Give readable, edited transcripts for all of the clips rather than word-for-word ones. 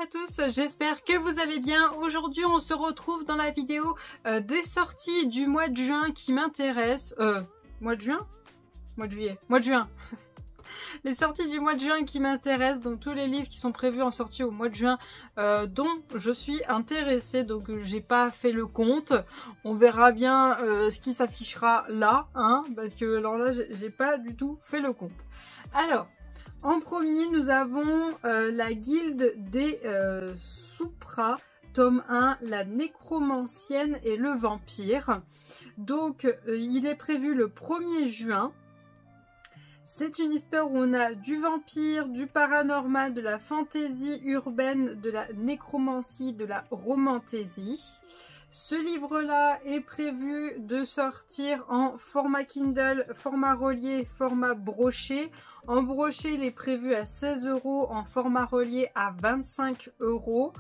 à tous, j'espère que vous allez bien. Aujourd'hui on se retrouve dans la vidéo des sorties du mois de juin qui m'intéressent. Mois de juin? Mois de juillet? Mois de juin. Les sorties du mois de juin qui m'intéressent, donc tous les livres qui sont prévus en sortie au mois de juin dont je suis intéressée, donc j'ai pas fait le compte. On verra bien ce qui s'affichera là, hein, parce que alors là j'ai pas du tout fait le compte. Alors, en premier, nous avons la Guilde des Soupras, tome 1, la nécromancienne et le vampire. Donc, il est prévu le 1er juin. C'est une histoire où on a du vampire, du paranormal, de la fantaisie urbaine, de la nécromancie, de la romantaisie. Ce livre-là est prévu de sortir en format Kindle, format relié, format broché. En broché, il est prévu à 16 €, en format relié à 25 €.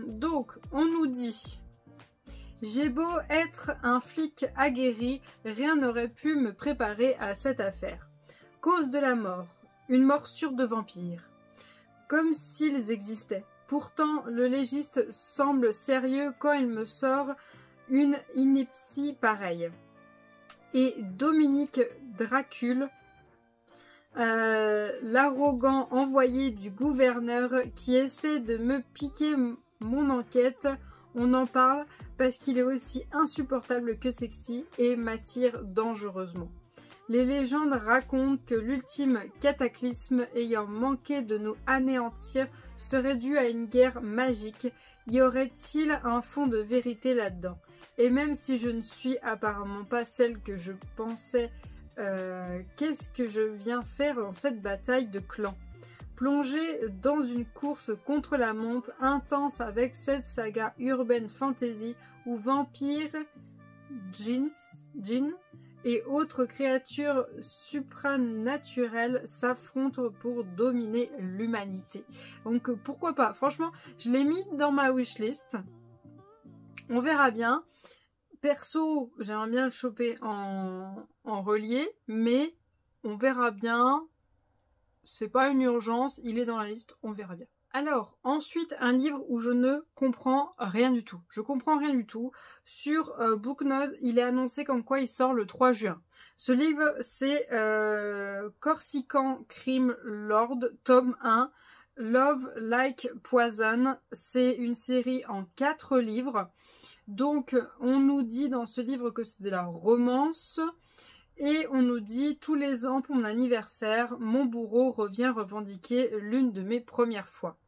Donc, on nous dit... J'ai beau être un flic aguerri, rien n'aurait pu me préparer à cette affaire. Cause de la mort, une morsure de vampire. Comme s'ils existaient. Pourtant, le légiste semble sérieux quand il me sort une ineptie pareille. Et Dominique Dracule, l'arrogant envoyé du gouverneur qui essaie de me piquer mon enquête, on en parle parce qu'il est aussi insupportable que sexy et m'attire dangereusement. Les légendes racontent que l'ultime cataclysme ayant manqué de nous anéantir serait dû à une guerre magique. Y aurait-il un fond de vérité là-dedans? Et même si je ne suis apparemment pas celle que je pensais, qu'est-ce que je viens faire dans cette bataille de clans? Plongé dans une course contre la montre intense avec cette saga urbaine fantasy où vampires, djinns et autres créatures supranaturelles s'affrontent pour dominer l'humanité. Donc pourquoi pas? Franchement, je l'ai mis dans ma wishlist. On verra bien. Perso, j'aimerais bien le choper en relié, mais on verra bien. C'est pas une urgence, il est dans la liste, on verra bien. Alors, ensuite, un livre où je ne comprends rien du tout. Je comprends rien du tout. Sur Booknode, il est annoncé comme quoi il sort le 3 juin. Ce livre, c'est Corsican Crime Lord, tome 1, Love Like Poison. C'est une série en 4 livres. Donc, on nous dit dans ce livre que c'est de la romance. Et on nous dit, tous les ans pour mon anniversaire, mon bourreau revient revendiquer l'une de mes premières fois.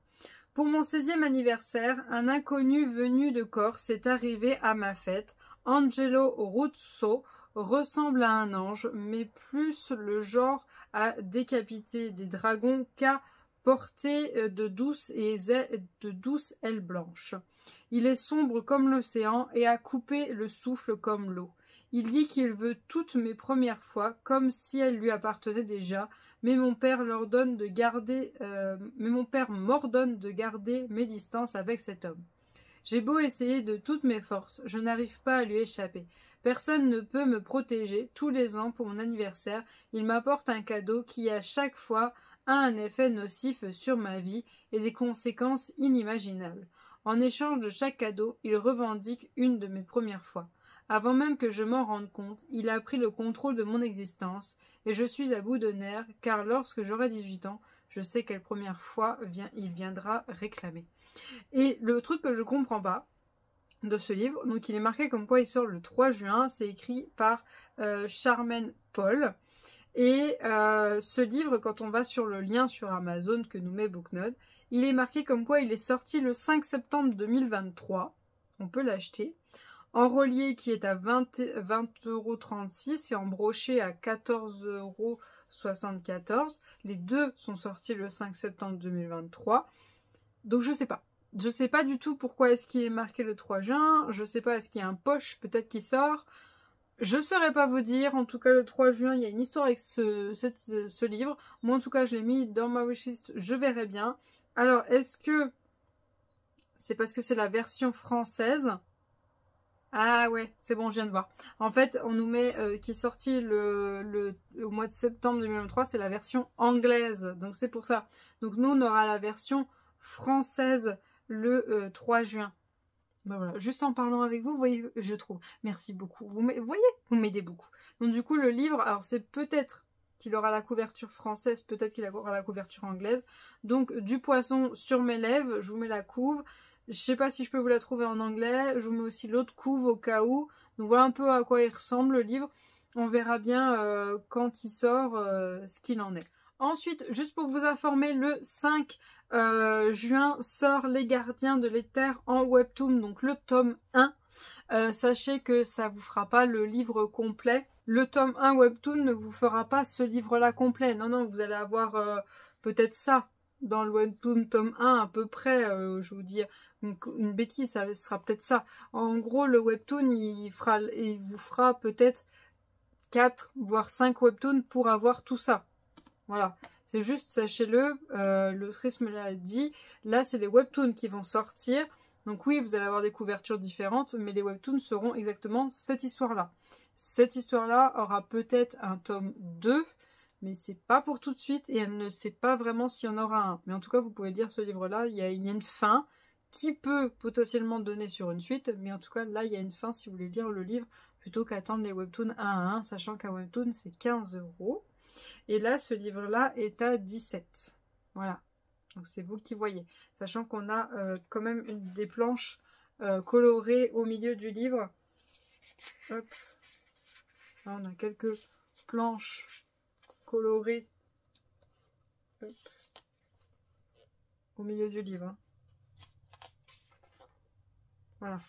Pour mon 16e anniversaire, un inconnu venu de Corse est arrivé à ma fête. Angelo Russo ressemble à un ange, mais plus le genre à décapiter des dragons qu'à porter de douces ailes blanches. Il est sombre comme l'océan et a coupé le souffle comme l'eau. Il dit qu'il veut toutes mes premières fois, comme si elles lui appartenaient déjà, mais mon père m'ordonne de garder mes distances avec cet homme. J'ai beau essayer de toutes mes forces, je n'arrive pas à lui échapper. Personne ne peut me protéger. Tous les ans, pour mon anniversaire, il m'apporte un cadeau qui, à chaque fois, a un effet nocif sur ma vie et des conséquences inimaginables. En échange de chaque cadeau, il revendique une de mes premières fois. Avant même que je m'en rende compte, il a pris le contrôle de mon existence et je suis à bout de nerfs car lorsque j'aurai 18 ans, je sais quelle première fois il viendra réclamer. Et le truc que je comprends pas de ce livre, donc il est marqué comme quoi il sort le 3 juin, c'est écrit par Charmaine Paul. Et ce livre, quand on va sur le lien sur Amazon que nous met Booknode, il est marqué comme quoi il est sorti le 5 septembre 2023. On peut l'acheter. En relié qui est à 20,36 € et en broché à 14,74 €. Les deux sont sortis le 5 septembre 2023. Donc je sais pas. Je sais pas du tout pourquoi est-ce qu'il est marqué le 3 juin. Je sais pas, est-ce qu'il y a un poche peut-être qui sort. Je saurais pas vous dire. En tout cas, le 3 juin, il y a une histoire avec ce livre. Moi, en tout cas, je l'ai mis dans ma wishlist. Je verrai bien. Alors, est-ce que c'est parce que c'est la version française? Ah ouais, c'est bon, je viens de voir. En fait, on nous met qui est sorti au mois de septembre 2023, c'est la version anglaise. Donc c'est pour ça. Donc nous, on aura la version française le 3 juin. Ben voilà, juste en parlant avec vous, vous voyez, je trouve. Merci beaucoup. Vous voyez, vous m'aidez beaucoup. Donc du coup, le livre, alors c'est peut-être qu'il aura la couverture française, peut-être qu'il aura la couverture anglaise. Donc du poisson sur mes lèvres, je vous mets la couve. Je sais pas si je peux vous la trouver en anglais. Je vous mets aussi l'autre couve au cas où. Donc voilà un peu à quoi il ressemble le livre. On verra bien quand il sort ce qu'il en est. Ensuite, juste pour vous informer, le 5 juin sort Les Gardiens de l'Éther en webtoon, donc le tome 1. Sachez que ça vous fera pas le livre complet. Le tome 1 webtoon ne vous fera pas ce livre-là complet. Non, non, vous allez avoir peut-être ça dans le webtoon tome 1 à peu près. Je vous dis une bêtise, ça sera peut-être ça. En gros, le webtoon, il vous fera peut-être 4 voire 5 webtoons pour avoir tout ça. Voilà, c'est juste, sachez-le, l'autrice me l'a dit, là c'est les webtoons qui vont sortir, donc oui, vous allez avoir des couvertures différentes, mais les webtoons seront exactement cette histoire-là. Cette histoire-là aura peut-être un tome 2, mais c'est pas pour tout de suite, et elle ne sait pas vraiment s'il y en aura un. Mais en tout cas, vous pouvez lire ce livre-là, il y a une fin qui peut potentiellement donner sur une suite, mais en tout cas, là, il y a une fin si vous voulez lire le livre, plutôt qu'attendre les webtoons 1 à 1, sachant qu'un webtoon, c'est 15 €. Et là, ce livre-là est à 17. Voilà. Donc, c'est vous qui voyez. Sachant qu'on a quand même des planches colorées au milieu du livre. Hop. Là, on a quelques planches colorées. Hop. Au milieu du livre. Hein. Voilà.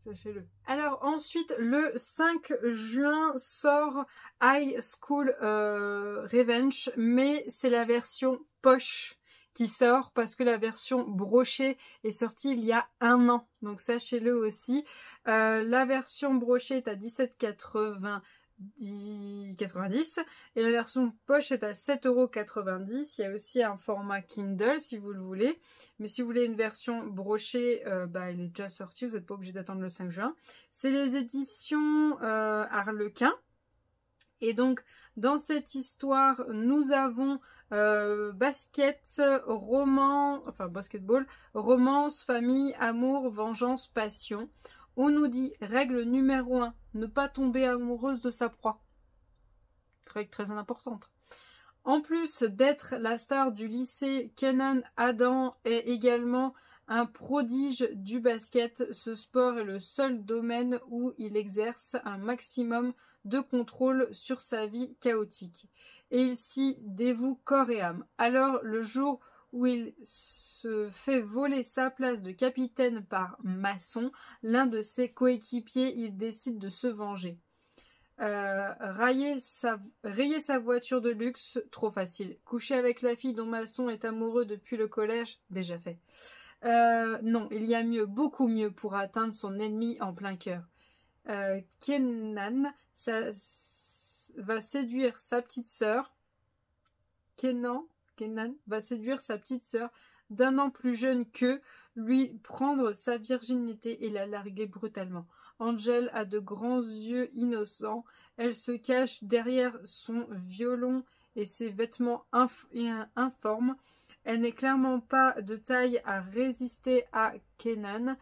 Sachez-le. Alors ensuite, le 5 juin sort High School Revenge, mais c'est la version poche qui sort parce que la version brochée est sortie il y a 1 an. Donc sachez-le aussi. La version brochée est à 17,90 et la version poche est à 7,90 €. Il y a aussi un format Kindle si vous le voulez, mais si vous voulez une version brochée, elle est déjà sortie, vous n'êtes pas obligé d'attendre le 5 juin. C'est les éditions Harlequin. Et donc dans cette histoire nous avons basketball, romance, famille, amour, vengeance, passion. On nous dit, règle numéro 1, ne pas tomber amoureuse de sa proie. Règle très importante. En plus d'être la star du lycée, Kenan Adam est également un prodige du basket. Ce sport est le seul domaine où il exerce un maximum de contrôle sur sa vie chaotique. Et il s'y dévoue corps et âme. Alors, le jour où il se fait voler sa place de capitaine par Masson, l'un de ses coéquipiers, il décide de se venger. Rayer sa voiture de luxe, trop facile. Coucher avec la fille dont Masson est amoureux depuis le collège, déjà fait. Non, il y a mieux, beaucoup mieux pour atteindre son ennemi en plein cœur. Kenan va séduire sa petite sœur. Kenan va séduire sa petite sœur d'1 an plus jeune qu'eux, lui prendre sa virginité et la larguer brutalement. Angel a de grands yeux innocents. Elle se cache derrière son violon et ses vêtements informes. Elle n'est clairement pas de taille à résister à Kenan.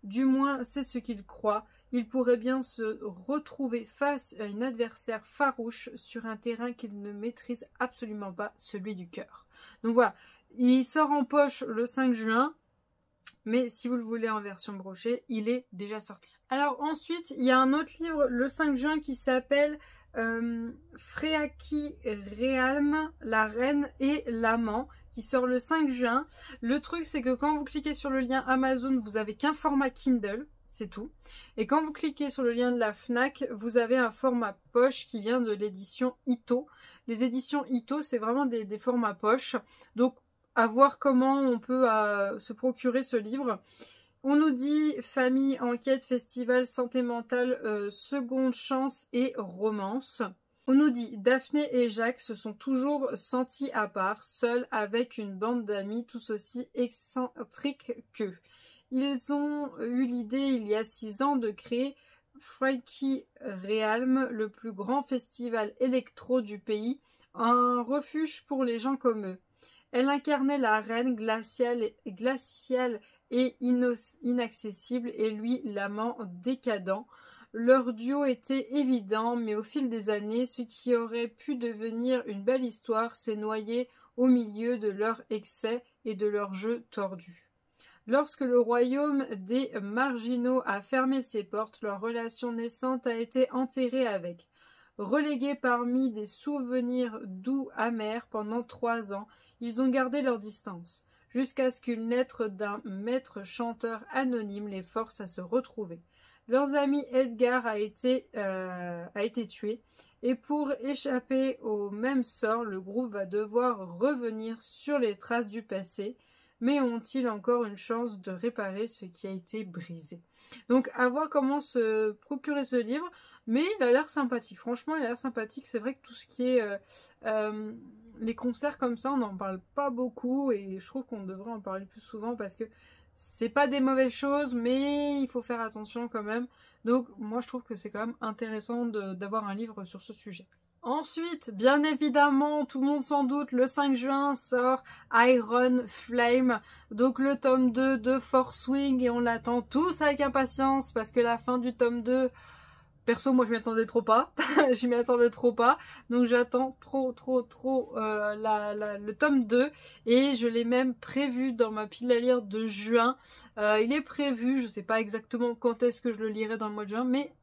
Du moins, c'est ce qu'il croit. Il pourrait bien se retrouver face à une adversaire farouche sur un terrain qu'il ne maîtrise absolument pas, celui du cœur. Donc voilà, il sort en poche le 5 juin. Mais si vous le voulez en version brochée, il est déjà sorti. Alors ensuite, il y a un autre livre le 5 juin qui s'appelle Freaki Realm, la reine et l'amant, qui sort le 5 juin. Le truc, c'est que quand vous cliquez sur le lien Amazon, vous avez qu'un format Kindle, c'est tout. Et quand vous cliquez sur le lien de la FNAC, vous avez un format poche qui vient de l'édition Ito. Les éditions Ito, c'est vraiment des formats poche. Donc, à voir comment on peut se procurer ce livre. On nous dit famille, enquête, festival, santé mentale, seconde chance et romance. On nous dit Daphné et Jacques se sont toujours sentis à part, seuls avec une bande d'amis tous aussi excentriques qu'eux. Ils ont eu l'idée il y a 6 ans de créer Freaki Realm, le plus grand festival électro du pays, un refuge pour les gens comme eux. Elle incarnait la reine glaciale et inaccessible et lui l'amant décadent. Leur duo était évident, mais au fil des années, ce qui aurait pu devenir une belle histoire s'est noyé au milieu de leurs excès et de leurs jeux tordus. Lorsque le royaume des marginaux a fermé ses portes, leur relation naissante a été enterrée avec. Relégués parmi des souvenirs doux amers pendant 3 ans, ils ont gardé leur distance, jusqu'à ce qu'une lettre d'un maître chanteur anonyme les force à se retrouver. Leurs amis Edgar a été tué, et pour échapper au même sort, le groupe va devoir revenir sur les traces du passé, mais ont-ils encore une chance de réparer ce qui a été brisé? Donc à voir comment se procurer ce livre, mais il a l'air sympathique, franchement il a l'air sympathique, c'est vrai que tout ce qui est les concerts comme ça, on n'en parle pas beaucoup, et je trouve qu'on devrait en parler plus souvent parce que c'est pas des mauvaises choses, mais il faut faire attention quand même. Donc moi je trouve que c'est quand même intéressant d'avoir un livre sur ce sujet. Ensuite, bien évidemment, tout le monde s'en doute, le 5 juin sort Iron Flame, donc le tome 2 de Force Wing, et on l'attend tous avec impatience parce que la fin du tome 2... Perso, moi je m'y attendais trop pas, je m'y attendais trop pas, donc j'attends trop le tome 2, et je l'ai même prévu dans ma pile à lire de juin. Il est prévu, je sais pas exactement quand est-ce que je le lirai dans le mois de juin, mais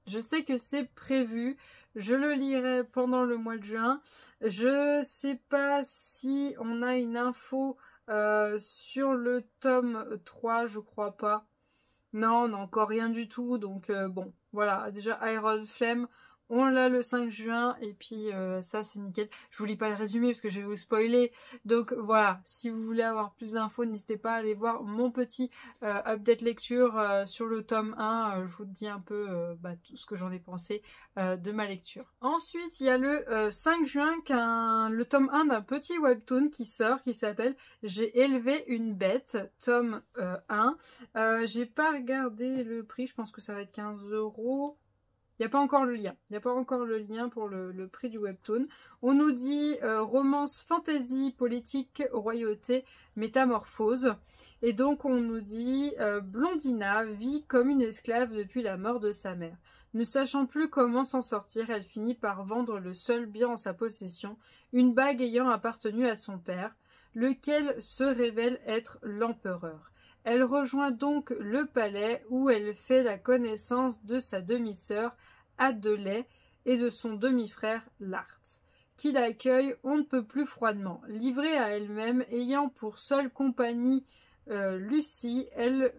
je sais que c'est prévu, je le lirai pendant le mois de juin. Je sais pas si on a une info sur le tome 3, je crois pas. Non, on n'a encore rien du tout, donc bon, voilà, déjà Iron Flame, on l'a le 5 juin, et puis ça c'est nickel. Je vous lis pas le résumé parce que je vais vous spoiler, donc voilà, si vous voulez avoir plus d'infos, n'hésitez pas à aller voir mon petit update lecture sur le tome 1, je vous dis un peu tout ce que j'en ai pensé de ma lecture. Ensuite, il y a le 5 juin, le tome 1 d'un petit webtoon qui sort, qui s'appelle J'ai élevé une bête, tome 1. J'ai pas regardé le prix, je pense que ça va être 15 €. Il n'y a pas encore le lien. Il n'y a pas encore le lien pour le prix du webtoon. On nous dit romance fantasy, politique, royauté, métamorphose. Et donc on nous dit Blondina vit comme une esclave depuis la mort de sa mère. Ne sachant plus comment s'en sortir, elle finit par vendre le seul bien en sa possession, une bague ayant appartenu à son père, lequel se révèle être l'empereur. Elle rejoint donc le palais où elle fait la connaissance de sa demi-sœur Adelaide et de son demi-frère Lart, qui l'accueille on ne peut plus froidement. Livrée à elle-même, ayant pour seule compagnie Lucie, elle,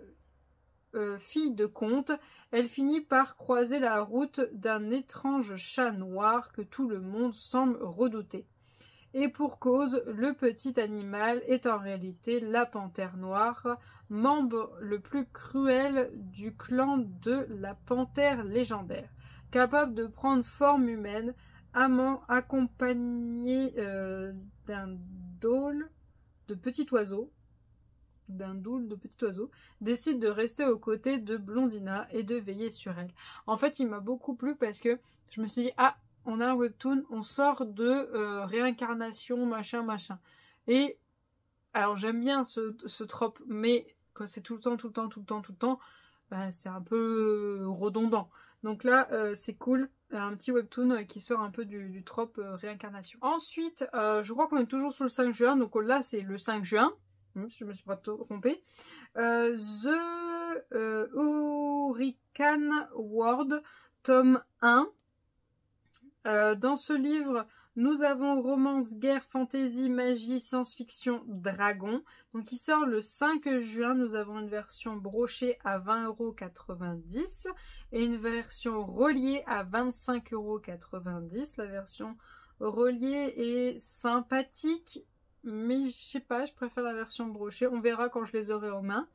fille de comte, elle finit par croiser la route d'un étrange chat noir que tout le monde semble redouter. Et pour cause, le petit animal est en réalité la panthère noire, membre le plus cruel du clan de la panthère légendaire, capable de prendre forme humaine, accompagné d'un dôle de petit oiseau, décide de rester aux côtés de Blondina et de veiller sur elle. En fait, il m'a beaucoup plu parce que je me suis dit, ah, on a un webtoon, on sort de réincarnation, machin. Et alors j'aime bien ce trope, mais quand c'est tout le temps, bah, c'est un peu redondant. Donc là, c'est cool, un petit webtoon qui sort un peu du trope réincarnation. Ensuite, je crois qu'on est toujours sur le 5 juin, donc là c'est le 5 juin. Je me suis pas trompée. The Hurricane World, tome 1. Dans ce livre, nous avons romance, guerre, fantasy, magie, science-fiction, dragon. Donc il sort le 5 juin. Nous avons une version brochée à 20,90 € et une version reliée à 25,90 €. La version reliée est sympathique, mais je sais pas, je préfère la version brochée. On verra quand je les aurai en main.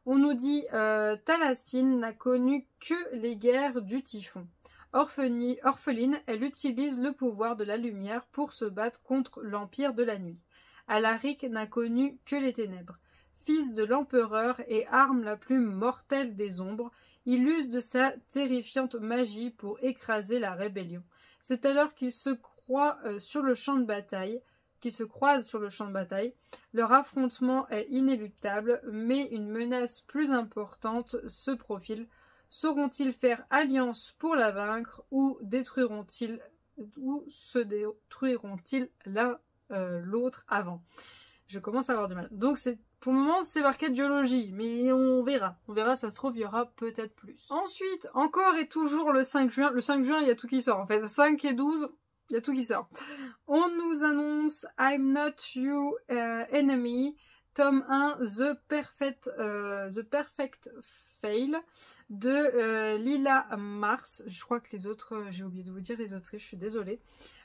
On nous dit Thalassine n'a connu que les guerres du typhon. Orpheline, elle utilise le pouvoir de la lumière pour se battre contre l'empire de la nuit. Alaric n'a connu que les ténèbres. Fils de l'empereur et arme la plus mortelle des ombres, il use de sa terrifiante magie pour écraser la rébellion. C'est alors qu'il se croit sur le champ de bataille. qui se croisent sur le champ de bataille. Leur affrontement est inéluctable, mais une menace plus importante se profile. Sauront-ils faire alliance pour la vaincre ou se détruiront-ils l'un l'autre avant? Je commence à avoir du mal. Donc pour le moment c'est marqué biologie, mais on verra. On verra, ça se trouve il y aura peut-être plus. Ensuite, encore et toujours le 5 juin. Le 5 juin il y a tout qui sort en fait. 5 et 12, il y a tout qui sort. On nous annonce I'm Not Your Enemy, tome 1, The Perfect Fail de Lila Mars. Je crois que les autres, j'ai oublié de vous dire les autrices, je suis désolée.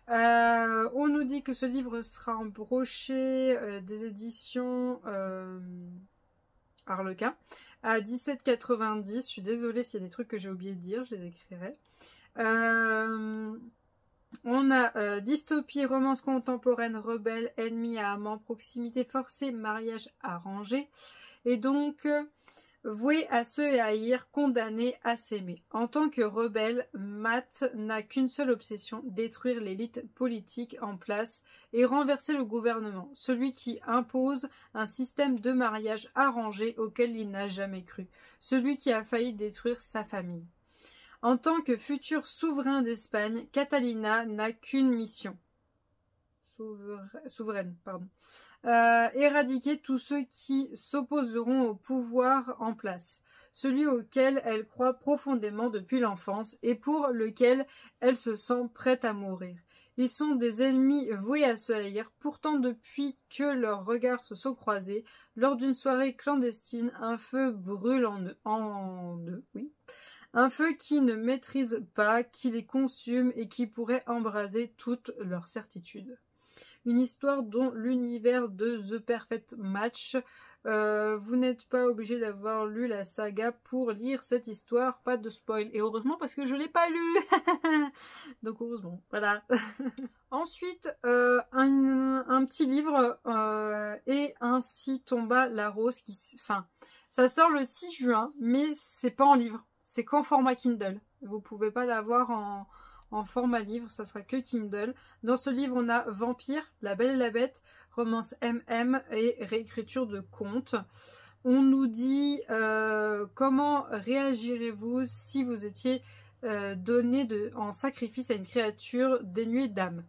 On nous dit que ce livre sera en brochet des éditions Harlequin à 17,90. Je suis désolée s'il y a des trucs que j'ai oublié de dire, je les écrirai. On a dystopie, romance contemporaine, rebelle, ennemi à amant, proximité forcée, mariage arrangé. Et donc, voué à se haïr, condamné à s'aimer. En tant que rebelle, Matt n'a qu'une seule obsession, détruire l'élite politique en place et renverser le gouvernement, celui qui impose un système de mariage arrangé auquel il n'a jamais cru, celui qui a failli détruire sa famille. En tant que futur souverain d'Espagne, Catalina n'a qu'une mission. Souveraine, pardon. Éradiquer tous ceux qui s'opposeront au pouvoir en place, celui auquel elle croit profondément depuis l'enfance et pour lequel elle se sent prête à mourir. Ils sont des ennemis voués à se haïr, pourtant depuis que leurs regards se sont croisés, lors d'une soirée clandestine, un feu brûle en eux, oui. Un feu qui ne maîtrise pas, qui les consume et qui pourrait embraser toutes leurs certitudes. Une histoire dont l'univers de The Perfect Match. Vous n'êtes pas obligé d'avoir lu la saga pour lire cette histoire, pas de spoil. Et heureusement parce que je ne l'ai pas lu. Donc heureusement, voilà. Ensuite, un petit livre et ainsi tomba la rose qui... Enfin, ça sort le 6 juin, mais c'est pas en livre. C'est qu'en format Kindle. Vous pouvez pas l'avoir en format livre, ça sera que Kindle. Dans ce livre, on a Vampire, La Belle et la Bête, romance MM et réécriture de contes. On nous dit comment réagirez-vous si vous étiez donné en sacrifice à une créature dénuée d'âme.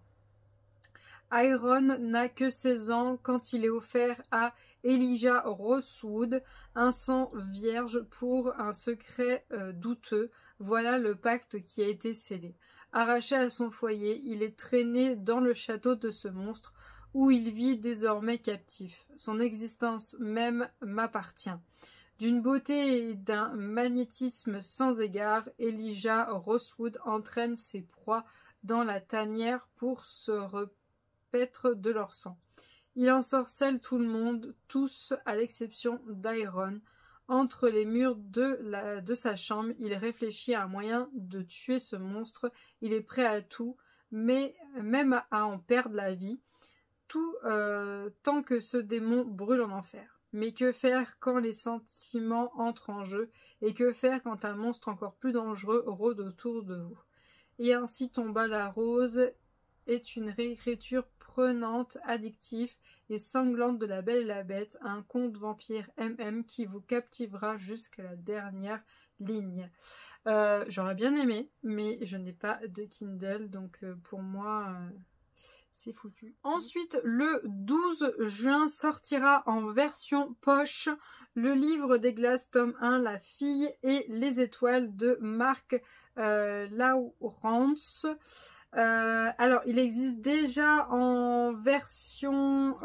Iron n'a que 16 ans quand il est offert à Elijah Rosewood un sang vierge pour un secret douteux. Voilà le pacte qui a été scellé. Arraché à son foyer, il est traîné dans le château de ce monstre où il vit désormais captif. Son existence même m'appartient. D'une beauté et d'un magnétisme sans égard, Elijah Rosewood entraîne ses proies dans la tanière pour se repaître de leur sang. Il ensorcelle tout le monde, tous à l'exception d'Iron. Entre les murs de sa chambre, il réfléchit à un moyen de tuer ce monstre. Il est prêt à tout, mais même à en perdre la vie, tout tant que ce démon brûle en enfer. Mais que faire quand les sentiments entrent en jeu, et que faire quand un monstre encore plus dangereux rôde autour de vous? Et ainsi tomba la rose est une réécriture prenante, addictive et sanglante de La Belle et la Bête, un conte vampire MM qui vous captivera jusqu'à la dernière ligne. J'aurais bien aimé, mais je n'ai pas de Kindle, donc pour moi, c'est foutu. Ensuite, le 12 juin sortira en version poche le livre des glaces, tome 1, La fille et les étoiles de Marc Lawrence. Alors, il existe déjà en version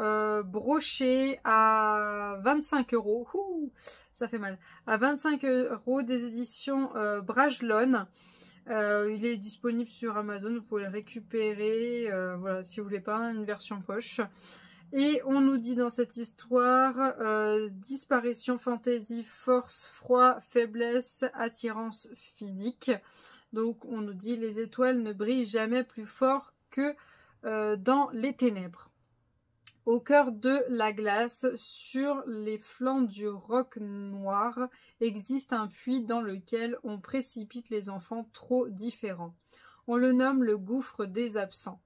brochée à 25 €. Ouh, ça fait mal. À 25 € des éditions Brajlon. Il est disponible sur Amazon, vous pouvez le récupérer. Voilà, si vous voulez pas une version poche. Et on nous dit dans cette histoire disparition, fantaisie, force, froid, faiblesse, attirance physique. Donc on nous dit les étoiles ne brillent jamais plus fort que dans les ténèbres. Au cœur de la glace, sur les flancs du roc noir, existe un puits dans lequel on précipite les enfants trop différents. On le nomme le gouffre des absents.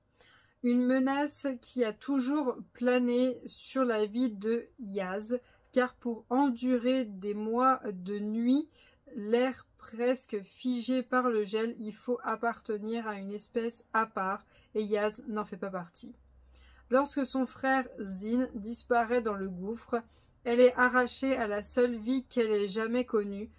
une menace qui a toujours plané sur la vie de Yaz, car pour endurer des mois de nuit, l'air presque figé par le gel, il faut appartenir à une espèce à part, et Yaz n'en fait pas partie. Lorsque son frère Zin disparaît dans le gouffre, elle est arrachée à la seule vie qu'elle ait jamais connue,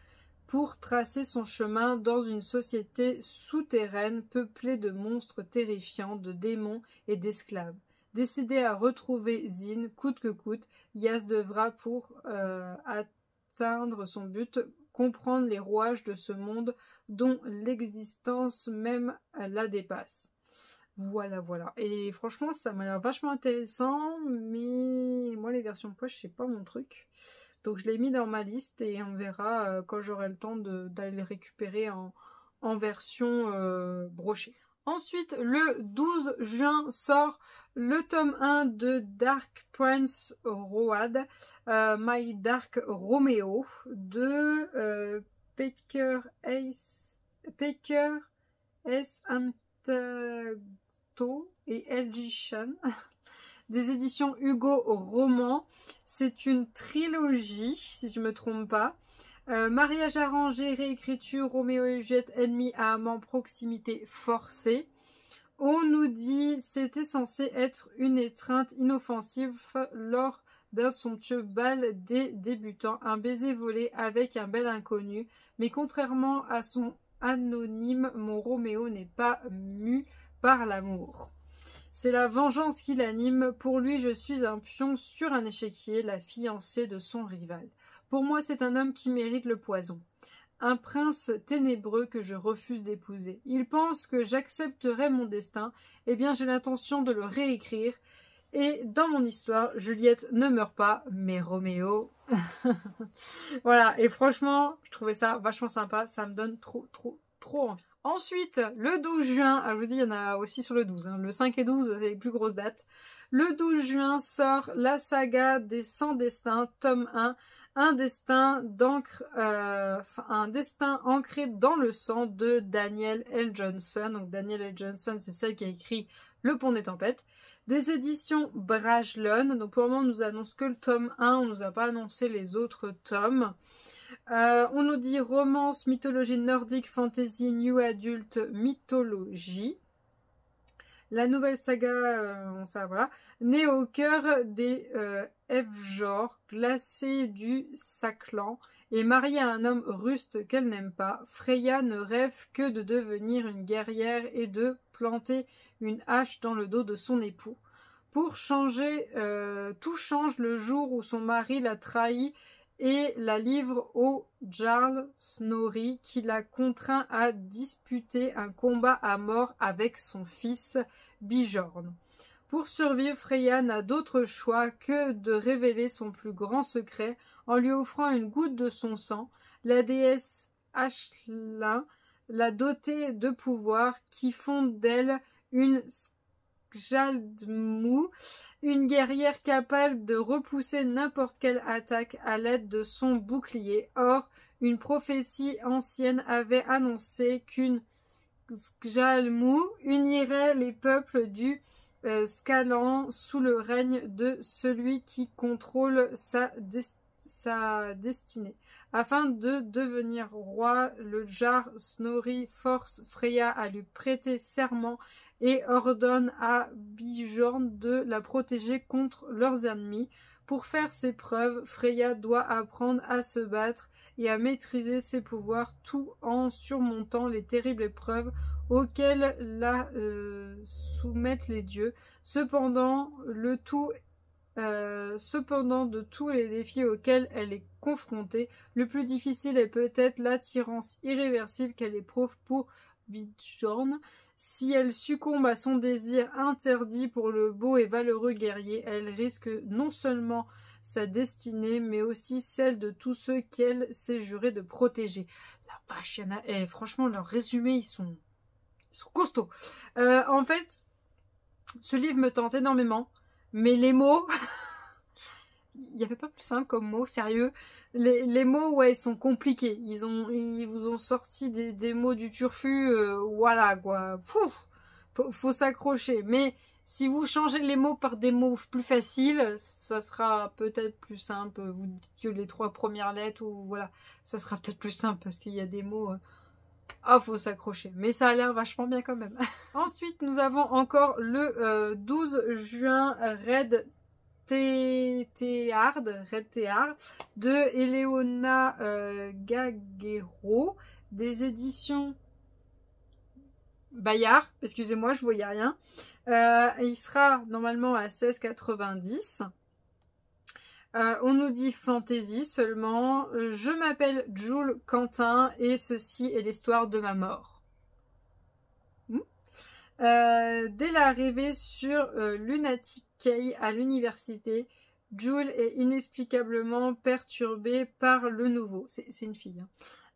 pour tracer son chemin dans une société souterraine peuplée de monstres terrifiants, de démons et d'esclaves. Décidée à retrouver Zin, coûte que coûte, Yaz devra, pour atteindre son but, comprendre les rouages de ce monde dont l'existence même la dépasse. Voilà, voilà. Et franchement, ça m'a l'air vachement intéressant, mais moi, les versions poche, c'est pas mon truc. Donc je l'ai mis dans ma liste et on verra quand j'aurai le temps d'aller le récupérer en version brochée. Ensuite, le 12 juin sort le tome 1 de Dark Prince Road, My Dark Romeo, de Paker S. Antato et LG Chan. Des éditions Hugo Roman. C'est une trilogie, si je ne me trompe pas. Mariage arrangé, réécriture, Roméo et Juliette, ennemis à amant, proximité forcée. On nous dit c'était censé être une étreinte inoffensive lors d'un somptueux bal des débutants, un baiser volé avec un bel inconnu. Mais contrairement à son anonyme, mon Roméo n'est pas mu par l'amour. C'est la vengeance qui l'anime. Pour lui, je suis un pion sur un échiquier, la fiancée de son rival. Pour moi, c'est un homme qui mérite le poison. Un prince ténébreux que je refuse d'épouser. Il pense que j'accepterai mon destin. Eh bien, j'ai l'intention de le réécrire. Et dans mon histoire, Juliette ne meurt pas, mais Roméo... Voilà, et franchement, je trouvais ça vachement sympa. Ça me donne trop envie. Ensuite, le 12 juin, je vous dis, il y en a aussi sur le 12, le 5 et 12, c'est les plus grosses dates. Le 12 juin sort la saga des 100 destins, tome 1, un destin ancré dans le sang de Danielle L. Johnson. Donc Danielle L. Johnson, c'est celle qui a écrit Le Pont des Tempêtes. Des éditions Brajlon. Donc pour le moment, on nous annonce que le tome 1, on nous a pas annoncé les autres tomes. On nous dit romance, mythologie nordique, fantasy, new adult, mythologie. La nouvelle saga, ça voilà, née au cœur des F-genre, glacée du Saclan, et mariée à un homme ruste qu'elle n'aime pas, Freya ne rêve que de devenir une guerrière et de planter une hache dans le dos de son époux. Pour changer, tout change le jour où son mari la trahit et la livre au Jarl Snorri qui la contraint à disputer un combat à mort avec son fils Bjorn. Pour survivre, Freya n'a d'autre choix que de révéler son plus grand secret en lui offrant une goutte de son sang. La déesse Ashlyn l'a dotée de pouvoirs qui font d'elle une Skjaldmö, une guerrière capable de repousser n'importe quelle attaque à l'aide de son bouclier. Or, une prophétie ancienne avait annoncé qu'une Skjaldmö unirait les peuples du Skaland sous le règne de celui qui contrôle sa destinée. Afin de devenir roi, le Jarl Snorri force Freya à lui prêter serment et ordonne à Bjorn de la protéger contre leurs ennemis. Pour faire ses preuves, Freya doit apprendre à se battre et à maîtriser ses pouvoirs tout en surmontant les terribles épreuves auxquelles la soumettent les dieux. Cependant, de tous les défis auxquels elle est confrontée, le plus difficile est peut-être l'attirance irréversible qu'elle éprouve pour Bjorn. Si elle succombe à son désir interdit pour le beau et valeureux guerrier, elle risque non seulement sa destinée, mais aussi celle de tous ceux qu'elle s'est juré de protéger. La vache, il y en a... Et franchement, leurs résumés, ils sont costauds. En fait, ce livre me tente énormément, mais les mots... Il n'y avait pas plus simple comme mots, sérieux. Les mots, ouais, ils sont compliqués. Ils vous ont sorti des mots du turfu, voilà, quoi. Faut s'accrocher. Mais Si vous changez les mots par des mots plus faciles, ça sera peut-être plus simple. Vous dites que les 3 premières lettres, ou voilà, ça sera peut-être plus simple parce qu'il y a des mots... Ah, faut s'accrocher. Mais ça a l'air vachement bien quand même. Ensuite, nous avons encore le 12 juin Red Teard de Eleona Gaguero, des éditions Bayard. Excusez-moi, je voyais rien. Il sera normalement à 16,90 €. On nous dit fantasy seulement. Je m'appelle Jules Quentin et ceci est l'histoire de ma mort. Dès l'arrivée sur Lunatic Cay à l'université, Jules est inexplicablement perturbée par le nouveau. C'est une fille.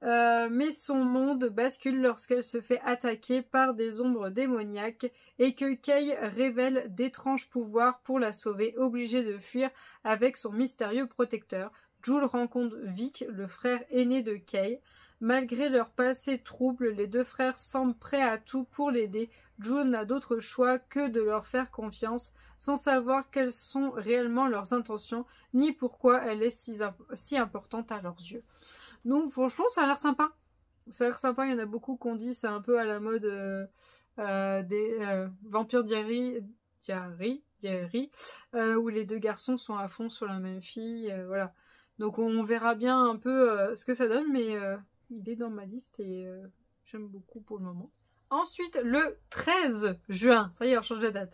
Mais son monde bascule lorsqu'elle se fait attaquer par des ombres démoniaques et que Kay révèle d'étranges pouvoirs pour la sauver, obligée de fuir avec son mystérieux protecteur. Jules rencontre Vic, le frère aîné de Kay. Malgré leur passé trouble, les deux frères semblent prêts à tout pour l'aider. Jules n'a d'autre choix que de leur faire confiance, sans savoir quelles sont réellement leurs intentions, ni pourquoi elle est si importante à leurs yeux. Donc franchement ça a l'air sympa. Ça a l'air sympa, il y en a beaucoup qui ont dit c'est un peu à la mode des Vampire Diary, où les deux garçons sont à fond sur la même fille, voilà. Donc on verra bien un peu ce que ça donne, mais il est dans ma liste et j'aime beaucoup pour le moment. Ensuite, le 13 juin, ça y est, on change de date,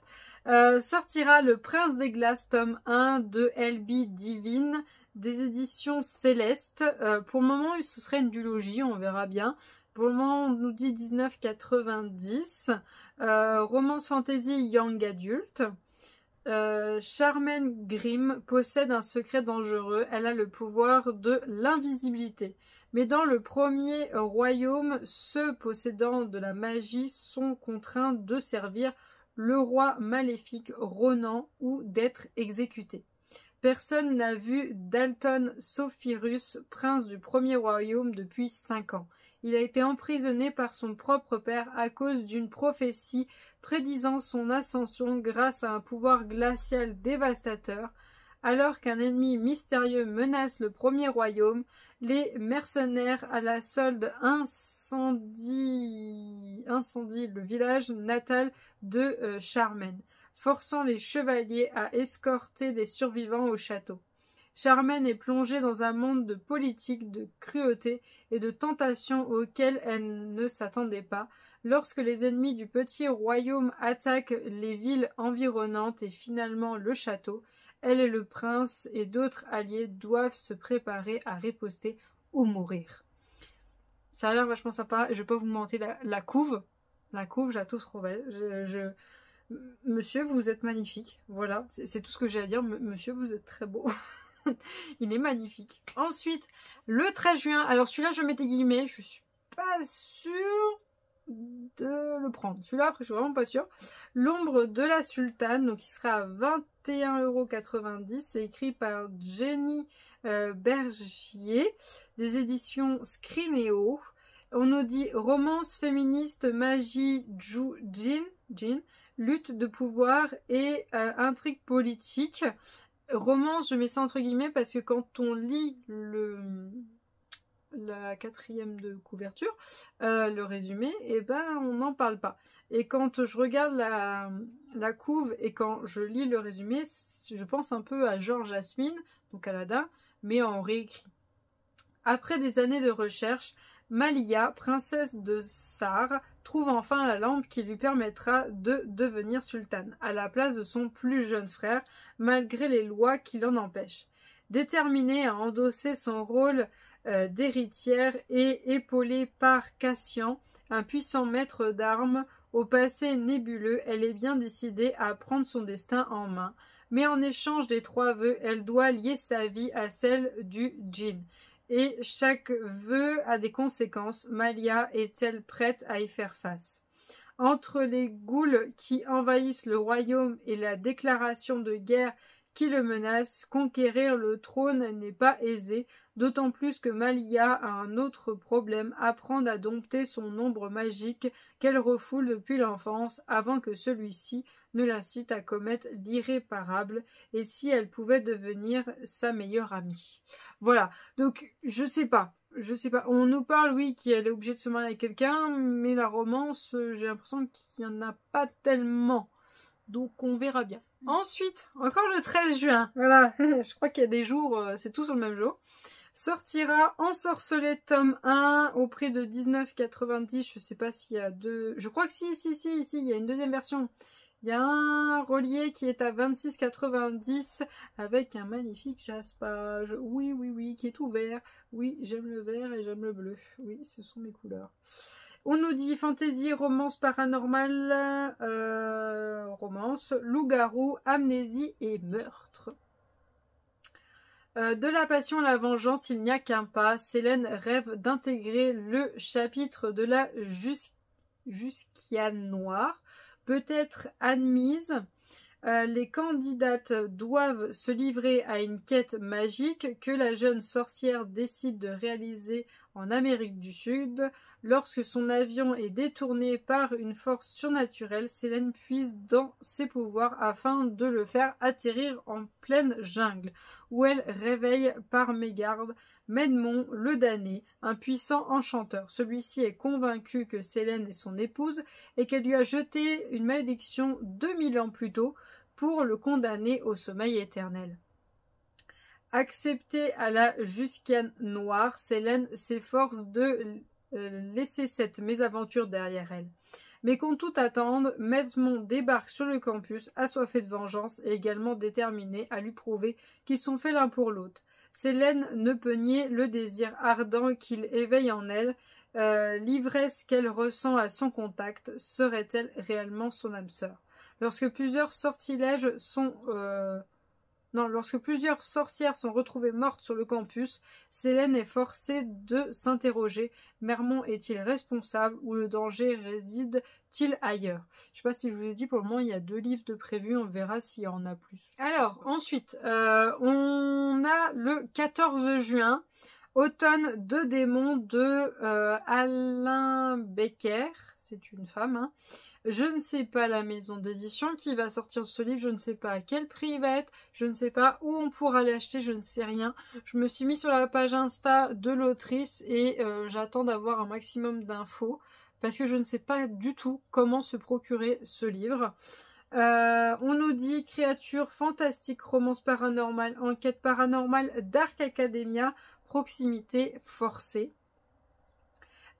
sortira Le Prince des Glaces, tome 1 de L.B. Divine, des éditions Céleste. Pour le moment, ce serait une duologie, on verra bien. Pour le moment, on nous dit 19,90. Romance fantasy young adulte. Charmaine Grimm possède un secret dangereux. Elle a le pouvoir de l'invisibilité. Mais dans le premier royaume, ceux possédant de la magie sont contraints de servir le roi maléfique Ronan ou d'être exécutés. Personne n'a vu Dalton Sophirus, prince du premier royaume depuis 5 ans. Il a été emprisonné par son propre père à cause d'une prophétie prédisant son ascension grâce à un pouvoir glacial dévastateur. Alors qu'un ennemi mystérieux menace le premier royaume, les mercenaires à la solde incendient le village natal de Charmaine, forçant les chevaliers à escorter les survivants au château. Charmaine est plongée dans un monde de politique, de cruauté et de tentation auquel elle ne s'attendait pas. Lorsque les ennemis du petit royaume attaquent les villes environnantes et finalement le château, elle et le prince et d'autres alliés doivent se préparer à riposter ou mourir. Ça a l'air vachement sympa. Je vais pas vous mentir, la couve, je la trouve trop belle. Monsieur, vous êtes magnifique. Voilà, c'est tout ce que j'ai à dire. Monsieur, vous êtes très beau. Il est magnifique. Ensuite, le 13 juin. Alors celui-là, je mets des guillemets. Je suis pas sûre de le prendre. Celui-là, après, je suis vraiment pas sûre. L'ombre de la sultane, donc il sera à 21,90 €. C'est écrit par Jenny Bergier, des éditions Scrineo. On nous dit romance féministe, magie, djinn, lutte de pouvoir et intrigue politique. Romance, je mets ça entre guillemets parce que quand on lit la 4e de couverture, le résumé, et ben on n'en parle pas. Et quand je regarde la couve et quand je lis le résumé, je pense un peu à George Jasmine, donc Aladdin, mais en réécrit. Après des années de recherche, Malia, princesse de Sar, trouve enfin la lampe qui lui permettra de devenir sultane, à la place de son plus jeune frère, malgré les lois qui l'en empêchent. Déterminée à endosser son rôle d'héritière et épaulée par Cassian, un puissant maître d'armes au passé nébuleux, elle est bien décidée à prendre son destin en main. Mais en échange des 3 vœux, elle doit lier sa vie à celle du djinn. Et chaque vœu a des conséquences. Malia est-elle prête à y faire face? Entre les ghouls qui envahissent le royaume et la déclaration de guerre qui le menace. Conquérir le trône n'est pas aisé, d'autant plus que Malia a un autre problème, apprendre à dompter son ombre magique qu'elle refoule depuis l'enfance avant que celui-ci ne l'incite à commettre l'irréparable, et si elle pouvait devenir sa meilleure amie. Voilà, donc je sais pas. On nous parle, oui, qu'elle est obligée de se marier avec quelqu'un, mais la romance, j'ai l'impression qu'il n'y en a pas tellement. Donc on verra bien. Ensuite, encore le 13 juin, voilà, je crois qu'il y a des jours, c'est tout sur le même jour, sortira Ensorcelé tome 1 au prix de 19,90. Je sais pas s'il y a deux... Je crois que si, il y a une deuxième version. Il y a un relié qui est à 26,90 avec un magnifique jaspage. Oui, qui est tout vert. Oui, j'aime le vert et j'aime le bleu. Oui, ce sont mes couleurs. On nous dit fantasy, romance paranormale, romance, loup-garou, amnésie et meurtre. De la passion à la vengeance, il n'y a qu'un pas. Célène rêve d'intégrer le chapitre de la Jusquiane Noire. Peut-être admise. Les candidates doivent se livrer à une quête magique que la jeune sorcière décide de réaliser en Amérique du Sud. Lorsque son avion est détourné par une force surnaturelle, Célène puise dans ses pouvoirs afin de le faire atterrir en pleine jungle, où elle réveille par mégarde Medmond le damné, un puissant enchanteur. Celui-ci est convaincu que Célène est son épouse et qu'elle lui a jeté une malédiction 2000 ans plus tôt pour le condamner au sommeil éternel. Acceptée à la Jusquiane Noire, Célène s'efforce de laisser cette mésaventure derrière elle. Mais contre tout attendre, Medmond débarque sur le campus, assoiffé de vengeance et également déterminé à lui prouver qu'ils sont faits l'un pour l'autre. Célène ne peut nier le désir ardent qu'il éveille en elle. L'ivresse qu'elle ressent à son contact serait-elle réellement son âme sœur? Lorsque plusieurs sorcières sont retrouvées mortes sur le campus, Célène est forcée de s'interroger. Medmond est-il responsable ou le danger réside-t-il ailleurs? Je ne sais pas si je vous ai dit, pour le moment il y a 2 livres de prévus, on verra s'il y en a plus. Alors ensuite, on a le 14 juin, Automne de démons de Alain Becker, c'est une femme, hein. Je ne sais pas la maison d'édition qui va sortir ce livre, je ne sais pas à quel prix il va être, je ne sais pas où on pourra l'acheter, je ne sais rien. Je me suis mis sur la page Insta de l'autrice et j'attends d'avoir un maximum d'infos parce que je ne sais pas du tout comment se procurer ce livre. On nous dit créatures fantastiques, romance paranormale, enquête paranormale, Dark Academia, proximité forcée.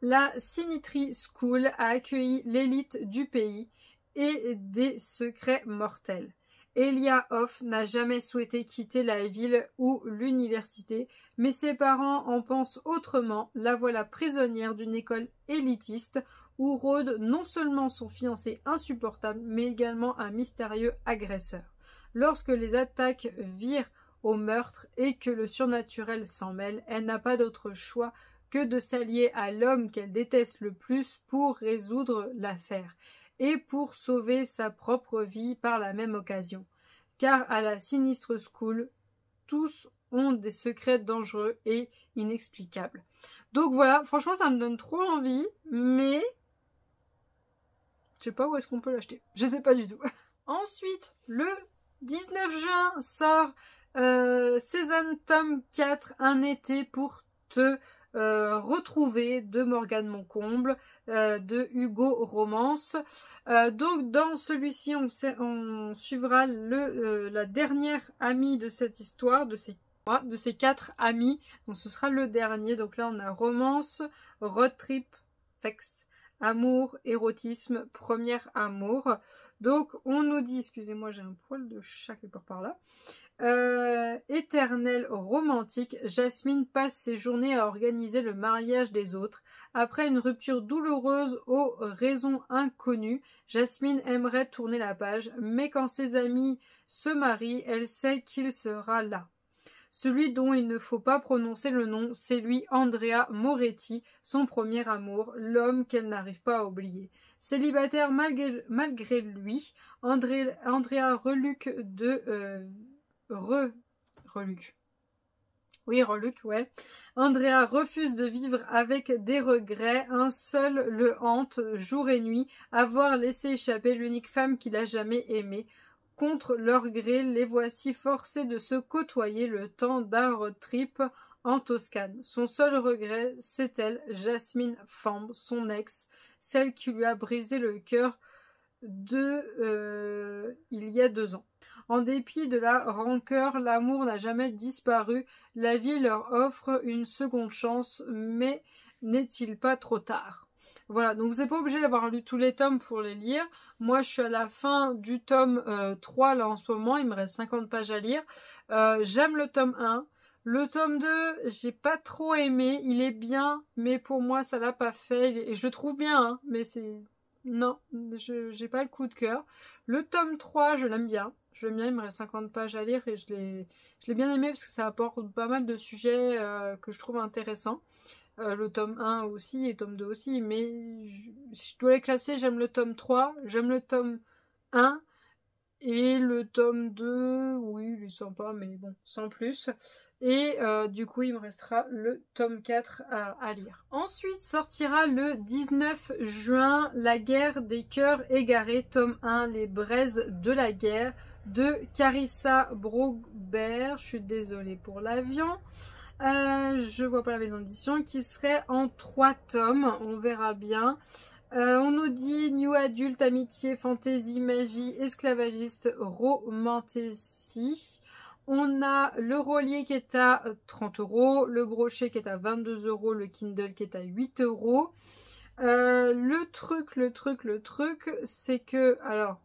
La Sinitri School a accueilli l'élite du pays et des secrets mortels. Elia Hoff n'a jamais souhaité quitter la ville ou l'université, mais ses parents en pensent autrement. La voilà prisonnière d'une école élitiste où rôde non seulement son fiancé insupportable, mais également un mystérieux agresseur. Lorsque les attaques virent au meurtre et que le surnaturel s'en mêle, elle n'a pas d'autre choix que de s'allier à l'homme qu'elle déteste le plus pour résoudre l'affaire et pour sauver sa propre vie par la même occasion. Car à la Sinistre School, tous ont des secrets dangereux et inexplicables. Donc voilà, franchement ça me donne trop envie, mais je sais pas où est-ce qu'on peut l'acheter. Je sais pas du tout. Ensuite, le 19 juin sort Season tome 4, Un été pour te retrouver de Morgane Moncomble, de Hugo Romance. Donc dans celui-ci on suivra la dernière amie de cette histoire, de ces 4 amis. Donc ce sera le dernier. Donc là on a romance, road trip, sexe, amour, érotisme, premier amour. Donc on nous dit, excusez-moi j'ai un poil de chat quelque part par là. Éternelle romantique, Jasmine passe ses journées à organiser le mariage des autres. Après une rupture douloureuse aux raisons inconnues, Jasmine aimerait tourner la page, mais quand ses amis se marient, elle sait qu'il sera là. Celui dont il ne faut pas prononcer le nom, c'est lui, Andrea Moretti, son premier amour, l'homme qu'elle n'arrive pas à oublier. Célibataire malgré lui, Andrea Reluc de Reluc. Oui, Reluc, ouais. Andrea refuse de vivre avec des regrets. Un seul le hante, jour et nuit, avoir laissé échapper l'unique femme qu'il a jamais aimée. Contre leur gré, les voici forcés de se côtoyer le temps d'un road trip en Toscane. Son seul regret, c'est elle, Jasmine Fambe, son ex, celle qui lui a brisé le cœur il y a 2 ans. En dépit de la rancœur, l'amour n'a jamais disparu. La vie leur offre une seconde chance, mais n'est-il pas trop tard? Voilà, donc vous n'êtes pas obligé d'avoir lu tous les tomes pour les lire. Moi, je suis à la fin du tome 3, là, en ce moment. Il me reste 50 pages à lire. J'aime le tome 1. Le tome 2, j'ai pas trop aimé. Il est bien, mais pour moi, ça l'a pas fait. Et je le trouve bien, hein, mais c'est... Non, j'ai pas le coup de cœur. Le tome 3, je l'aime bien. Je l'aime bien, il me reste 50 pages à lire et je l'ai bien aimé parce que ça apporte pas mal de sujets que je trouve intéressants. Le tome 1 aussi et le tome 2 aussi, mais si je dois les classer, j'aime le tome 3, j'aime le tome 1 et le tome 2, oui, il est sympa, mais bon, sans plus. Et du coup, il me restera le tome 4 à lire. Ensuite sortira le 19 juin, La guerre des cœurs égarés, tome 1, Les braises de la guerre, de Carissa Brogbert. Je suis désolée pour l'avion. Je vois pas la maison d'édition, qui serait en 3 tomes, on verra bien. On nous dit New Adult, Amitié, Fantasy, Magie, Esclavagiste, Romantasy. On a le Relier qui est à 30 €, le Brochet qui est à 22 €, le Kindle qui est à 8 €. Le truc, c'est que... Alors,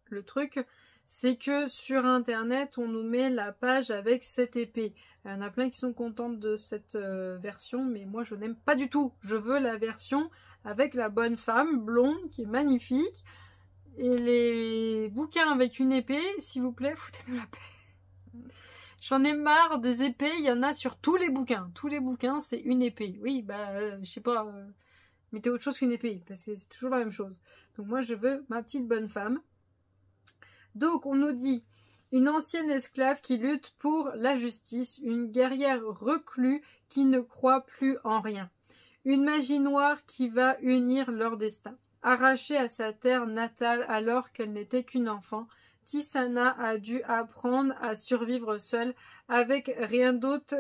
le truc, c'est que sur internet, on nous met la page avec cette épée. Il y en a plein qui sont contentes de cette version, mais moi je n'aime pas du tout. Je veux la version avec la bonne femme, blonde, qui est magnifique. Et les bouquins avec une épée, s'il vous plaît, foutez-nous la paix. J'en ai marre des épées, il y en a sur tous les bouquins. Tous les bouquins, c'est une épée. Oui, bah, je sais pas, mettez autre chose qu'une épée, parce que c'est toujours la même chose. Donc moi, je veux ma petite bonne femme. Donc on nous dit une ancienne esclave qui lutte pour la justice, une guerrière reclue qui ne croit plus en rien, une magie noire qui va unir leur destin. Arrachée à sa terre natale alors qu'elle n'était qu'une enfant, Tisana a dû apprendre à survivre seule avec rien d'autre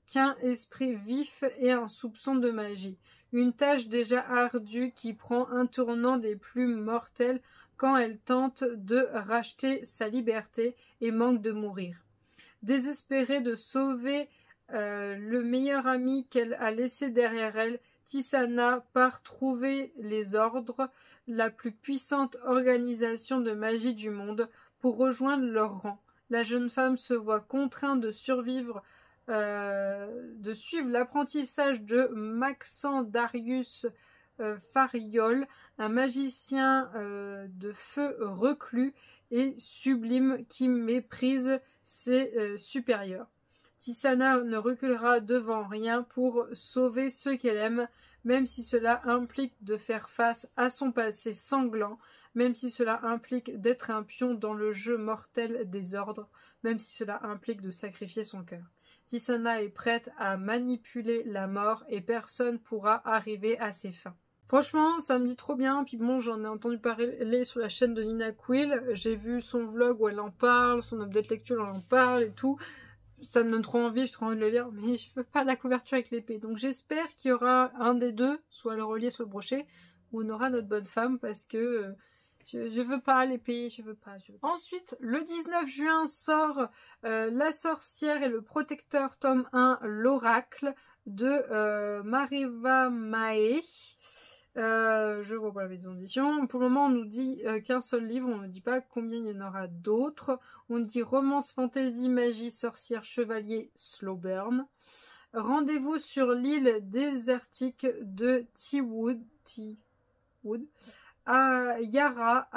qu'un esprit vif et un soupçon de magie. Une tâche déjà ardue qui prend un tournant des plus mortels quand elle tente de racheter sa liberté et manque de mourir. Désespérée de sauver le meilleur ami qu'elle a laissé derrière elle, Tisana part trouver les ordres, la plus puissante organisation de magie du monde, pour rejoindre leur rang. La jeune femme se voit contrainte de suivre l'apprentissage de Maxandarius Fariol, un magicien de feu reclus et sublime qui méprise ses supérieurs. Tisana ne reculera devant rien pour sauver ceux qu'elle aime, même si cela implique de faire face à son passé sanglant, même si cela implique d'être un pion dans le jeu mortel des ordres, même si cela implique de sacrifier son cœur. Tisana est prête à manipuler la mort et personne pourra arriver à ses fins. Franchement, ça me dit trop bien. Puis bon, j'en ai entendu parler sur la chaîne de Nina Quill. J'ai vu son vlog où elle en parle, son update lecture, elle en parle et tout. Ça me donne trop envie, j'ai trop envie de le lire, mais je veux pas la couverture avec l'épée. Donc j'espère qu'il y aura un des deux, soit le Relier, soit le Brochet, où on aura notre bonne femme, parce que je veux pas l'épée, je veux pas. Ensuite, le 19 juin sort La sorcière et le protecteur, tome 1, l'oracle, de Mariva Mae. Je vois pas la maison d'édition. Pour le moment, on nous dit qu'un seul livre, on ne dit pas combien il y en aura d'autres. On dit romance, fantasy, magie, sorcière, chevalier, slow burn. Rendez-vous sur l'île désertique de Teawood. Yara,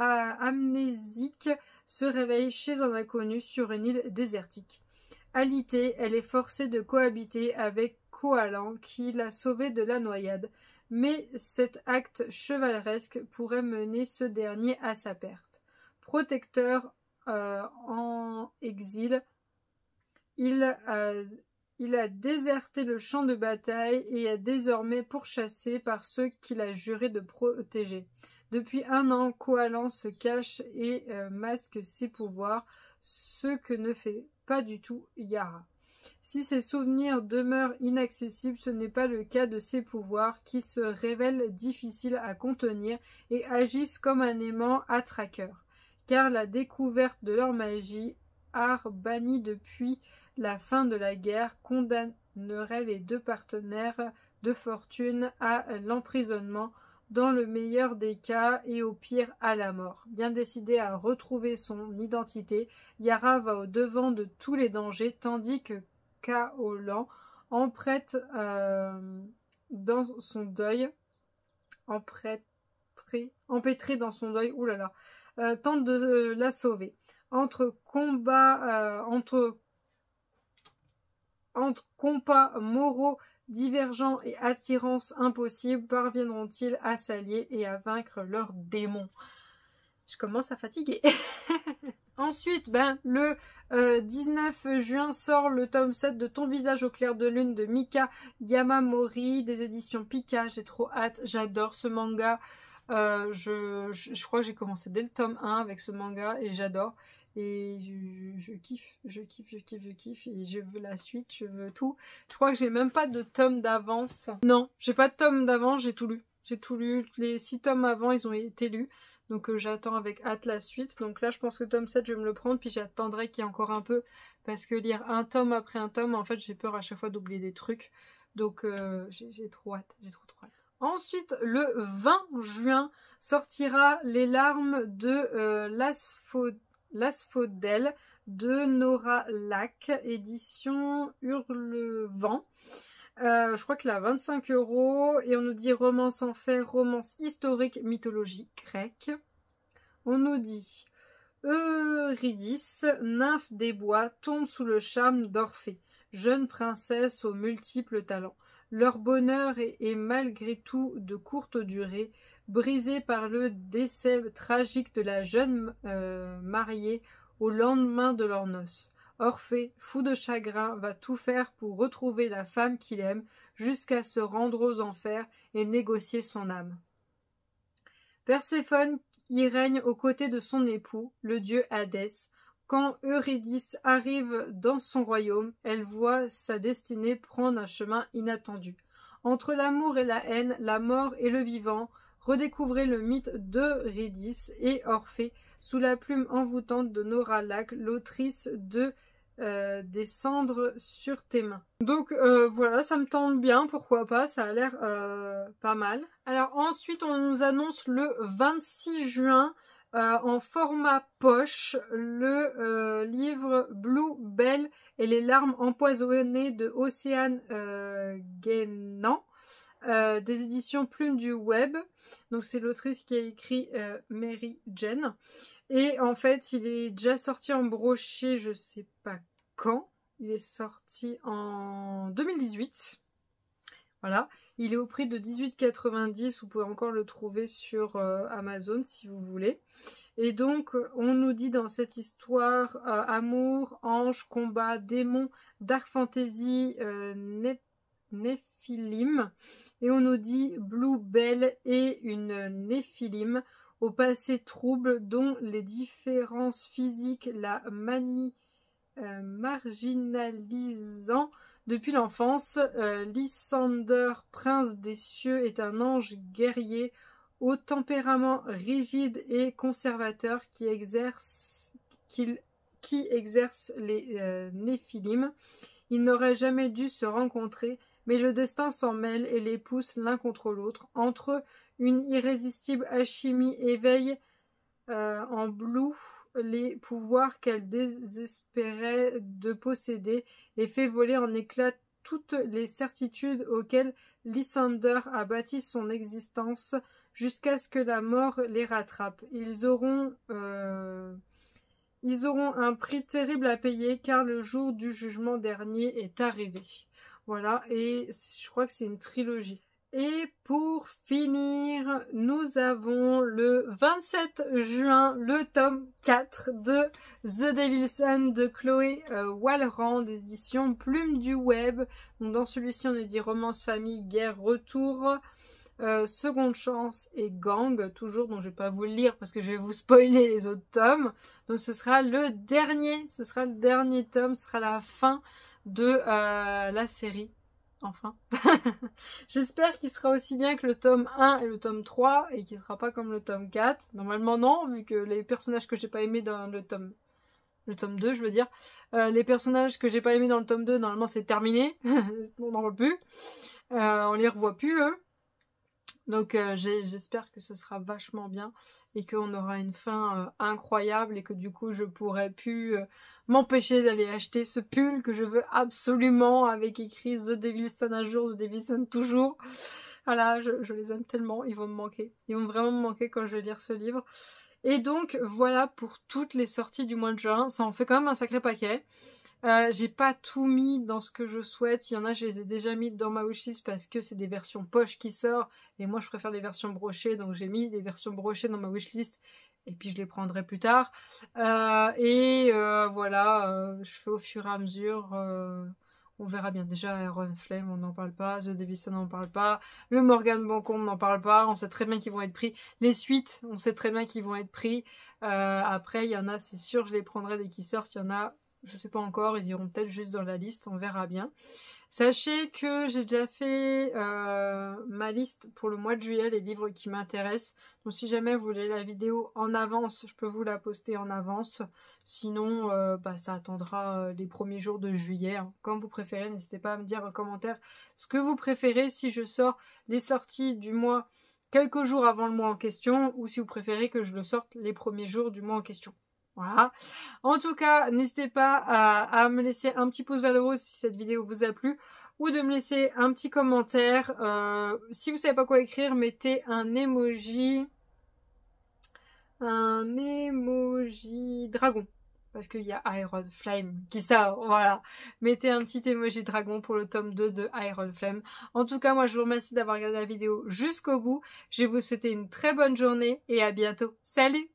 amnésique, se réveille chez un inconnu sur une île désertique. Alitée, elle est forcée de cohabiter avec Koalan qui l'a sauvée de la noyade. Mais cet acte chevaleresque pourrait mener ce dernier à sa perte. Protecteur, en exil. Il a déserté le champ de bataille et est désormais pourchassé par ceux qu'il a juré de protéger. Depuis 1 an, Koalan se cache et masque ses pouvoirs, ce que ne fait pas du tout Yara. Si ses souvenirs demeurent inaccessibles, ce n'est pas le cas de ses pouvoirs qui se révèlent difficiles à contenir et agissent comme un aimant attraqueur. Car la découverte de leur magie, art banni depuis la fin de la guerre, condamnerait les 2 partenaires de fortune à l'emprisonnement, dans le meilleur des cas et au pire à la mort. Bien décidé à retrouver son identité, Yara va au-devant de tous les dangers, tandis que Koalan, empêtré dans son deuil, tente de la sauver. Entre combats moraux divergents et attirances impossibles, parviendront-ils à s'allier et à vaincre leurs démons? Je commence à fatiguer. Ensuite, le 19 juin sort le tome 7 de Ton visage au clair de lune de Mika Yamamori, des éditions Pika. J'ai trop hâte, j'adore ce manga. Je crois que j'ai commencé dès le tome 1 avec ce manga et j'adore. Et je kiffe, et je veux la suite, je veux tout. Je crois que j'ai même pas de tome d'avance. Non, j'ai pas de tome d'avance, j'ai tout lu. J'ai tout lu, les 6 tomes avant, ils ont été lus. Donc j'attends avec hâte la suite. Donc là, je pense que le tome 7, je vais me le prendre, puis j'attendrai qu'il y ait encore un peu. Parce que lire un tome après un tome, en fait, j'ai peur à chaque fois d'oublier des trucs. Donc j'ai trop hâte, j'ai trop hâte. Ensuite, le 20 juin, sortira Les larmes de l'Asphodèle de Nora Lack, édition Hurlevent. Je crois qu'il a 25 € et on nous dit romance en fait, romance historique, mythologie grecque. On nous dit Eurydice, nymphe des bois, tombe sous le charme d'Orphée, jeune princesse aux multiples talents. Leur bonheur est malgré tout de courte durée, brisé par le décès tragique de la jeune mariée au lendemain de leurs noces. Orphée, fou de chagrin, va tout faire pour retrouver la femme qu'il aime, jusqu'à se rendre aux enfers et négocier son âme. Perséphone y règne aux côtés de son époux, le dieu Hadès. Quand Eurydice arrive dans son royaume, elle voit sa destinée prendre un chemin inattendu. Entre l'amour et la haine, la mort et le vivant, redécouvrez le mythe d'Eurydice et Orphée sous la plume envoûtante de Nora Lack, l'autrice de Des cendres sur tes mains. Donc voilà, ça me tente bien, pourquoi pas, ça a l'air pas mal. Alors ensuite, on nous annonce le 26 juin en format poche le livre Blue Bell et les larmes empoisonnées de Océane Guénan, des éditions Plume du Web. Donc c'est l'autrice qui a écrit Mary Jane. Et en fait, il est déjà sorti en brochet, je sais pas quand. Il est sorti en 2018. Voilà. Il est au prix de 18,90 €. Vous pouvez encore le trouver sur Amazon si vous voulez. Et donc, on nous dit dans cette histoire amour, ange, combat, démon, dark fantasy, Néphilim. Et on nous dit Blue Bell est une Néphilim au passé trouble dont les différences physiques la marginalisant depuis l'enfance. Lysander, prince des cieux, est un ange guerrier au tempérament rigide et conservateur qui exerce les Néphilim. Ils n'auraient jamais dû se rencontrer, mais le destin s'en mêle et les pousse l'un contre l'autre. Entre eux, une irrésistible alchimie éveille en Blue les pouvoirs qu'elle désespérait de posséder et fait voler en éclats toutes les certitudes auxquelles Lysander a bâti son existence jusqu'à ce que la mort les rattrape. Ils auront un prix terrible à payer car le jour du jugement dernier est arrivé. Voilà, et je crois que c'est une trilogie. Et pour finir, nous avons le 27 juin le tome 4 de The Devil's Son de Chloé Wallerand des éditions Plume du Web. Donc dans celui-ci on est dit romance, famille, guerre, retour, seconde chance et gang. Toujours, donc je vais pas vous le lire parce que je vais vous spoiler les autres tomes. Donc ce sera le dernier tome, ce sera la fin de la série. Enfin. J'espère qu'il sera aussi bien que le tome 1 et le tome 3 et qu'il sera pas comme le tome 4. Normalement non, vu que les personnages que j'ai pas aimés dans le tome 2 je veux dire, les personnages que j'ai pas aimés dans le tome 2, normalement c'est terminé. On n'en voit plus. On les revoit plus eux. Donc j'espère que ce sera vachement bien et qu'on aura une fin incroyable et que du coup je pourrai plus m'empêcher d'aller acheter ce pull que je veux absolument avec écrit The Devil's Son un jour, The Devil's Son toujours. Voilà, je les aime tellement, ils vont me manquer. Ils vont vraiment me manquer quand je vais lire ce livre. Et donc voilà pour toutes les sorties du mois de juin, ça en fait quand même un sacré paquet. J'ai pas tout mis dans ce que je souhaite. Il y en a, je les ai déjà mis dans ma wishlist parce que c'est des versions poche qui sortent. Et moi, je préfère les versions brochées. Donc, j'ai mis les versions brochées dans ma wishlist. Et puis, je les prendrai plus tard. Voilà, je fais au fur et à mesure. On verra bien. Déjà, Iron Flame, on n'en parle pas. The Devil's Son, on n'en parle pas. Le Morgan Bancombe, on n'en parle pas. On sait très bien qu'ils vont être pris. Les suites, on sait très bien qu'ils vont être pris. Après, il y en a, c'est sûr, je les prendrai dès qu'ils sortent. Il y en a... Je sais pas encore, ils iront peut-être juste dans la liste, on verra bien. Sachez que j'ai déjà fait ma liste pour le mois de juillet, les livres qui m'intéressent. Donc si jamais vous voulez la vidéo en avance, je peux vous la poster en avance. Sinon, ça attendra les premiers jours de juillet. Hein. Comme vous préférez, n'hésitez pas à me dire en commentaire ce que vous préférez si je sors les sorties du mois quelques jours avant le mois en question ou si vous préférez que je le sorte les premiers jours du mois en question. Voilà. En tout cas, n'hésitez pas à me laisser un petit pouce vers le haut si cette vidéo vous a plu ou de me laisser un petit commentaire. Si vous savez pas quoi écrire, mettez un emoji dragon. Parce qu'il y a Iron Flame qui sort, voilà. Mettez un petit emoji dragon pour le tome 2 de Iron Flame. En tout cas, moi je vous remercie d'avoir regardé la vidéo jusqu'au bout. Je vais vous souhaiter une très bonne journée et à bientôt. Salut!